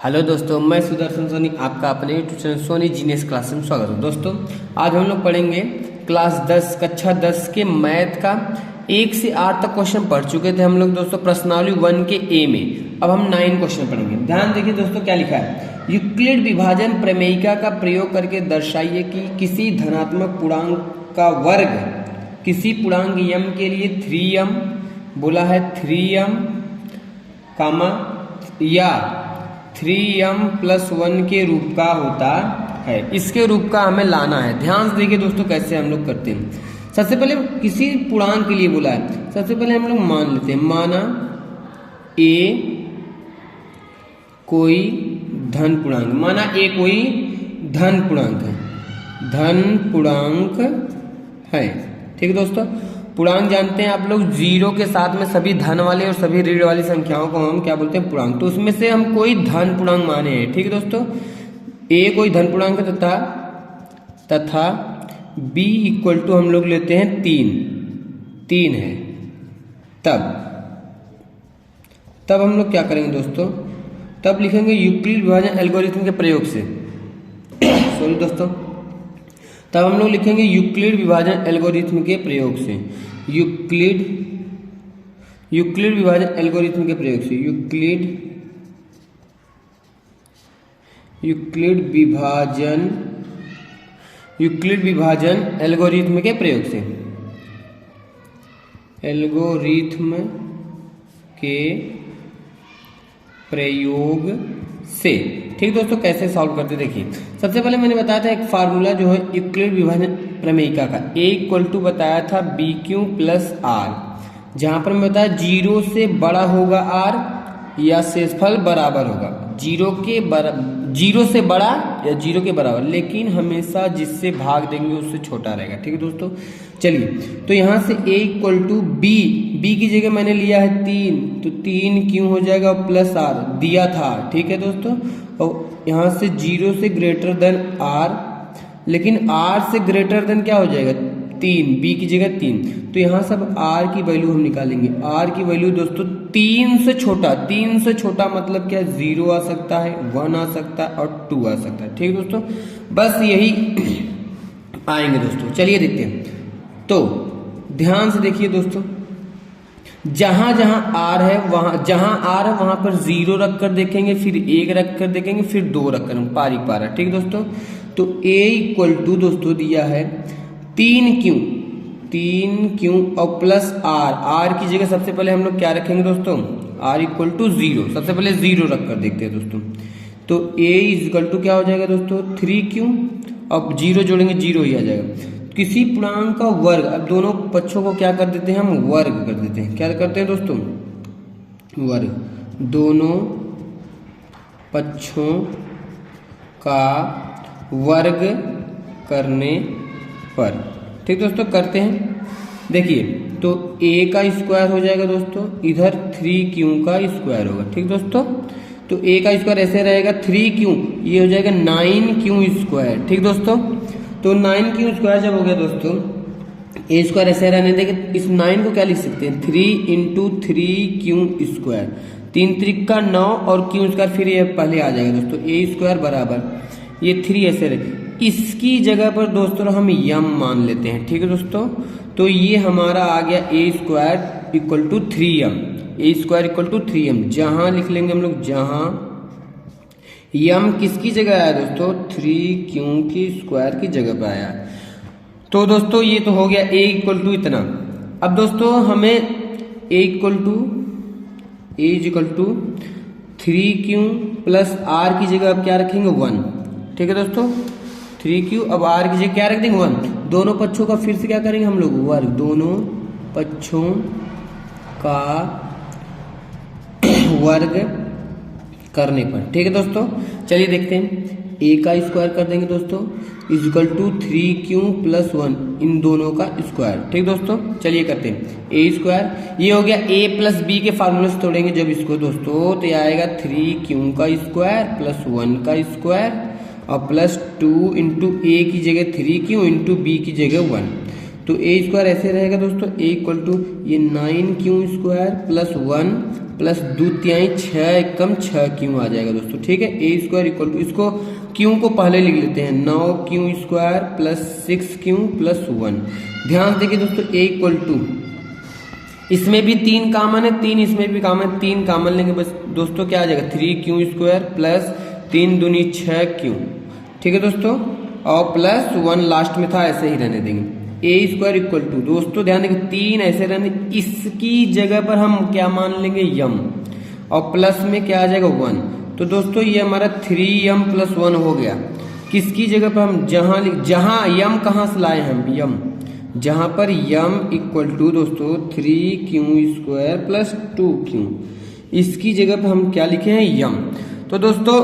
Hello दोस्तों, मैं सुदर्शन सोनी आपका अपने YouTube channel Soni genius class में स्वागत है। दोस्तों आज हम लोग पढ़ेंगे क्लास 10 कक्षा 10 के मैथ का 1 से 8 तक क्वेश्चन पढ़ चुके थे हम लोग दोस्तों प्रश्नावली 1 के ए में। अब हम 9 क्वेश्चन पढ़ेंगे। ध्यान देखिए दोस्तों क्या लिखा है। यूक्लिड विभाजन प्रमेयिका का प्रयोग करके दर्शाइए कि किसी धनात्मक पूर्णांक का वर्ग किसी पूर्णांक m के लिए 3m बोला है 3m कामा या 3m + 1 के रूप का होता है। इसके रूप का हमें लाना है। ध्यान से देखिए दोस्तों कैसे हम लोग करते हैं। सबसे पहले किसी पूर्णांक के लिए बोला है, सबसे पहले हम लोग मान लेते हैं। माना a कोई धन पूर्णांक, माना a कोई धन पूर्णांक है, धन पूर्णांक है। ठीक है दोस्तों, पूर्णांक जानते हैं आप लोग, जीरो के साथ में सभी धन वाले और सभी ऋण वाली संख्याओं को हम क्या बोलते हैं, पूर्णांक। तो उसमें से हम कोई धन पूर्णांक माने हैं। ठीक है दोस्तों, a कोई धन पूर्णांक है तथा b = हम लोग लेते हैं 3 है। तब हम लोग क्या करेंगे दोस्तों, तब लिखेंगे यूक्लिड विभाजन एल्गोरिथम के प्रयोग से सॉरी दोस्तों, तब हम लोग लिखेंगे यूक्लिड विभाजन एल्गोरिथम के प्रयोग से। यूक्लिड विभाजन एल्गोरिथम के प्रयोग से, यूक्लिड विभाजन एल्गोरिथम के प्रयोग से, एल्गोरिथम के प्रयोग से। ठीक दोस्तों, कैसे सॉल्व करते देखिए। सबसे पहले मैंने बताया था एक फार्मूला जो है यूक्लिड विभाजन प्रमेयिका का, a बताया था BQ + R, जहां पर मैं बताया 0 से बड़ा होगा R या शेषफल बराबर होगा, 0 से बड़ा या 0 के बराबर, लेकिन हमेशा जिससे भाग देंगे उससे छोटा रहेगा। ठीक है दोस्तों, चलिए तो यहाँ से a = b की जगह मैंने लिया है 3, तो 3 क्यों हो जाएगा + R दिया था। ठीक है दोस्तों, और यहाँ से 0 से ग्रेटर देन R, लेकिन R से ग्रेटर देन क्या हो जाएगा 3, b की जगह 3, तो यहाँ सब R की वैल्यू हम निकालेंगे। R की वैल्यू दोस्तों 3 से छोटा मतलब क्या, 0 आ सकता है, 1 आ सकता है और 2 आ सकता है। ठीक है दोस्तों, बस यही आएंगे दोस्तों। चलिए देखते हैं। तो ध्यान से देखिए दोस्तों, जहां R है वहां पर 0 रख कर देखेंगे, फिर 1 रख कर देखेंगे, फिर 2 रख कर पारा। ठीक है दोस्तों, तो a = दोस्तों दिया है 3 क्यों और +R की जगह सबसे पहले हम लोग क्या रखेंगे दोस्तों, R = 0। सबसे पहले 0 रख कर देखते हैं दोस्तों, तो a = क्या हो जाएगा दोस्तों 3 क्यों, अब 0 जोड़ेंगे 0 ही आ जाएगा। किसी पूर्णांक का वर्ग, अब दोनों पक्षों को क्या कर देते हैं, हम वर्ग कर देते हैं। क्या करते हैं दोस्तों, वर्ग, दोनों पक्षों का वर्ग करने पर। ठीक दोस्तों, करते हैं। देखिए तो a का स्क्वायर हो जाएगा दोस्तों, इधर 3q का स्क्वायर होगा। ठीक दोस्तों, तो a का स्क्वायर ऐसे रहेगा 3q, ये हो जाएगा 9q²। ठीक दोस्तों, तो 9q² जब हो गया दोस्तों, a² ऐसे रहने देंगे, इस 9 को क्या लिख सकते हैं 3 × 3q², 3 × 3 = 9 और q² फिर ये पहले आ जाएगा दोस्तों, a² बराबर ये 3 ऐसे रहे। इसकी जगह पर दोस्तों हम m मान लेते हैं। ठीक है दोस्तों, तो ये हमारा आ गया a² = 3m, a² = 3m। जहां लिख लेंगे हम लोग, जहां m किसकी जगह आया दोस्तों, 3q² की जगह पर आया। तो दोस्तों ये तो हो गया a = इतना। अब दोस्तों हमें a = 3q + R की जगह अब क्या रखेंगे 1। ठीक है दोस्तों, 3q, अब R की जगह क्या रख देंगे 1। दोनों पक्षों का फिर से क्या करेंगे हम लोग, वर्ग, दोनों पक्षों का वर्ग करने पर। ठीक है दोस्तों, चलिए देखते हैं। a का स्क्वायर कर देंगे दोस्तों, = 3q + 1, इन दोनों का स्क्वायर। ठीक दोस्तों, चलिए करते हैं। a², ये हो गया a + b के फार्मूले से तोड़ेंगे जब इसको दोस्तों, तो ये आएगा 3q का स्क्वायर + 1 का स्क्वायर और +2 × a की जगह 3q × b की जगह 1। तो ए स्क्वायर ऐसे रहेगा दोस्तों, ए इक्वल टू ये 9q² प्लस 1 प्लस 2/3 6 एकम 6q आ जाएगा दोस्तों। ठीक है, ए स्क्वायर इक्वल टू, इसको q को पहले लिख लेते हैं, 9q² प्लस 6q प्लस 1। ध्यान देखिए दोस्तों, ए इक्वल टू, इसमें भी 3 कॉमन है, 3 इसमें भी कॉमन, 3 कॉमन लेंगे बस दोस्तों, क्या आ जाएगा 3q² प्लस 3 दूनी 6q। ठीक है दोस्तों, और प्लस 1 लास्ट में था, ऐसे ही रहने देंगे। ए स्क्वायर इक्वल टू, दोस्तों ध्यान देंगे 3 ऐसे रहने, इसकी जगह पर हम क्या मान लेंगे यम, और प्लस में क्या आ जाएगा 1। तो दोस्तों ये हमारा 3m प्लस 1 हो गया। किसकी जगह पर हम जहां यम कहाँ से लाए हम, यम, जहां पर यम इक्वल टू दोस्तों 3q² प्लस 2q, इसकी जगह पर हम क्या लिखे हैं यम। तो दोस्तों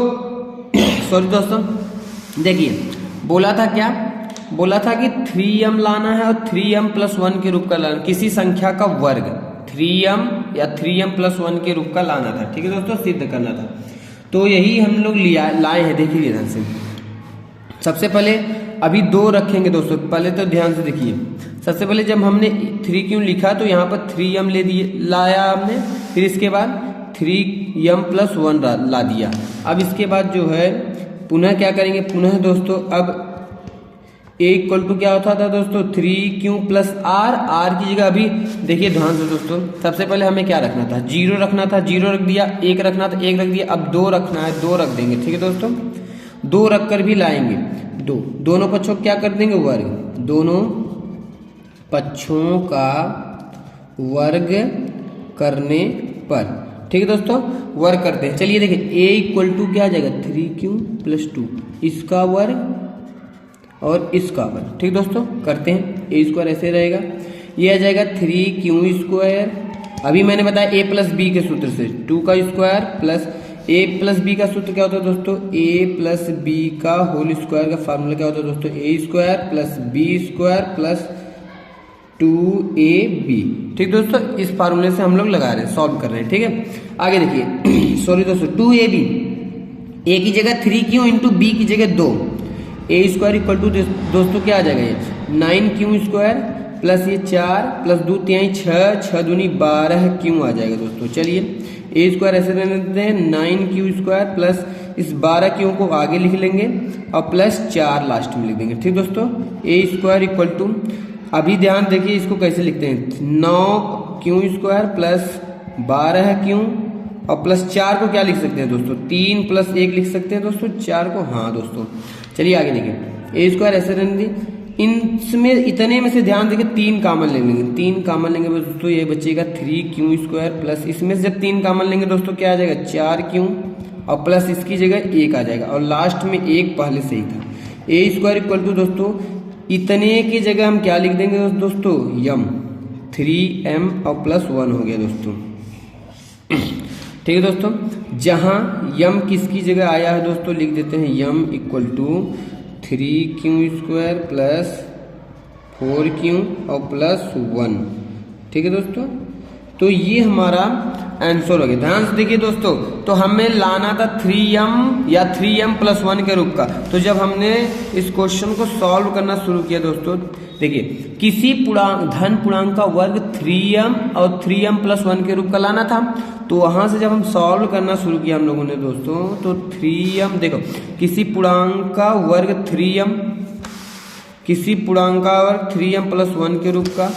सॉरी दोस्तों, देखिए बोला था क्या, बोला था कि 3m लाना है और 3m प्लस 1 के रूप का लाना, किसी संख्या का वर्ग 3m या 3m प्लस 1 के रूप का लाना था। ठीक है दोस्तों, सिद्ध करना था, तो यही हम लोग लाए हैं। देखिए ध्यान से, सबसे पहले अभी 2 रखेंगे दोस्तों, पहले तो ध्यान से देखिए। सबसे पहले जब हमने 3q लिखा तो यहाँ पर 3m ले दिए, लाया हमने, फिर इसके बाद 3m प्लस 1 ला दिया। अब इसके बाद जो है पुनः क्या करेंगे, पुनः दोस्तों अब ए इक्वल टू क्या होता था दोस्तों 3q प्लस r की जगह अभी देखिए ध्यान से दोस्तों, सबसे पहले हमें क्या रखना था, 0 रखना था, 0 रख दिया, 1 रखना था, 1 रख दिया, अब 2 रखना है, 2 रख देंगे। ठीक है दोस्तों, 2 रख कर भी लाएंगे, दोनों पक्षों क्या कर देंगे वर्ग, दोनों पक्षों का वर्ग करने पर। ठीक है दोस्तों, वर्ग करते हैं। चलिए देखिए ए इक्वल टू क्या आ जाएगा 3q प्लस 2, इसका वर्ग और इसका वर्ग। ठीक दोस्तों, करते हैं, ए स्क्वायर ऐसे रहेगा, ये आ जाएगा 3q², अभी मैंने बताया a प्लस बी के सूत्र से 2 का square plus a plus B का सूत्र क्या होता है दोस्तों, a प्लस बी का होल स्क्वायर का फार्मूला क्या होता है दोस्तों, a square plus b square plus 2ab। ठीक दोस्तों, इस फार्मूले से हम लोग लगा रहे हैं, सॉल्व कर रहे हैं। ठीक है, आगे देखिए सॉरी दोस्तों 2ab, a की जगह 3q इंटू बी की जगह 2, ए स्क्वायर इक्वल टू दोस्तों क्या आ जाएगा ये 9q² प्लस ये 4 प्लस 2/3 6 दूनी 12q आ जाएगा दोस्तों। चलिए ए स्क्वायर ऐसे रहने देते हैं, 9q² प्लस इस 12q को आगे लिख लेंगे और प्लस 4 लास्ट में लिख देंगे। ठीक दोस्तों, ए स्क्वायर इक्वल टू, अभी ध्यान देखिए इसको कैसे लिखते हैं, 9q² प्लस 12q और प्लस 4 को क्या लिख सकते हैं दोस्तों, 3 प्लस 1 लिख सकते हैं दोस्तों 4 को। हाँ दोस्तों, चलिए आगे देखिए, ए स्क्वायर ऐसे रहने दी, इनमें इतने में से ध्यान देखिए 3 कॉमन ले लेंगे, 3 कॉमन लेंगे दोस्तों, ये बचेगा 3q² प्लस इसमें से जब 3 कॉमन लेंगे दोस्तों क्या आ जाएगा 4q और प्लस इसकी जगह 1 आ जाएगा और लास्ट में 1 पहले से ही था। ए स्क्वायर इक्वल टू दोस्तों इतने की जगह हम क्या लिख देंगे दोस्तों यम, 3m और प्लस 1 हो गया दोस्तों। ठीक है दोस्तों, जहां यम किसकी जगह आया है दोस्तों, लिख देते हैं यम equal to 3q² plus 4q और प्लस 1। ठीक है दोस्तों, तो ये हमारा आंसर हो गया। ध्यान से देखिए दोस्तों, तो हमें लाना था 3m या 3m प्लस 1 के रूप का। तो जब हमने इस क्वेश्चन को सॉल्व करना शुरू किया दोस्तों, देखिए किसी धन पूर्णांक का वर्ग 3m और 3m प्लस 1 के रूप का लाना था। तो वहां से जब हम सॉल्व करना शुरू किया हम लोगों ने दोस्तों, तो 3m देखो, किसी पूर्णांक का वर्ग 3m, किसी पूर्णांक का वर्ग 3m प्लस 1 के रूप का,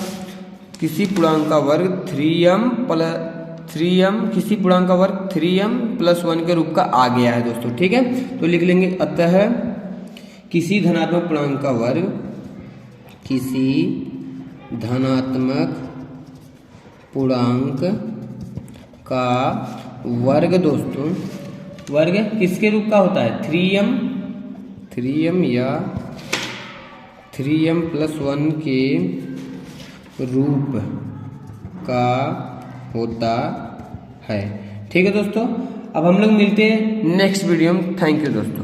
किसी पूर्णांक का वर्ग 3m किसी पूर्णांक का वर्ग 3m प्लस 1 के रूप का आ गया है दोस्तों। ठीक है, तो लिख लेंगे अतः किसी धनात्मक पूर्णांक का वर्ग, किसी धनात्मक पूर्णांक का वर्ग दोस्तों, वर्ग किसके रूप का होता है 3m या 3m प्लस 1 के रूप का होता है। ठीक है दोस्तों, अब हम लोग मिलते हैं नेक्स्ट वीडियो में। थैंक यू दोस्तों।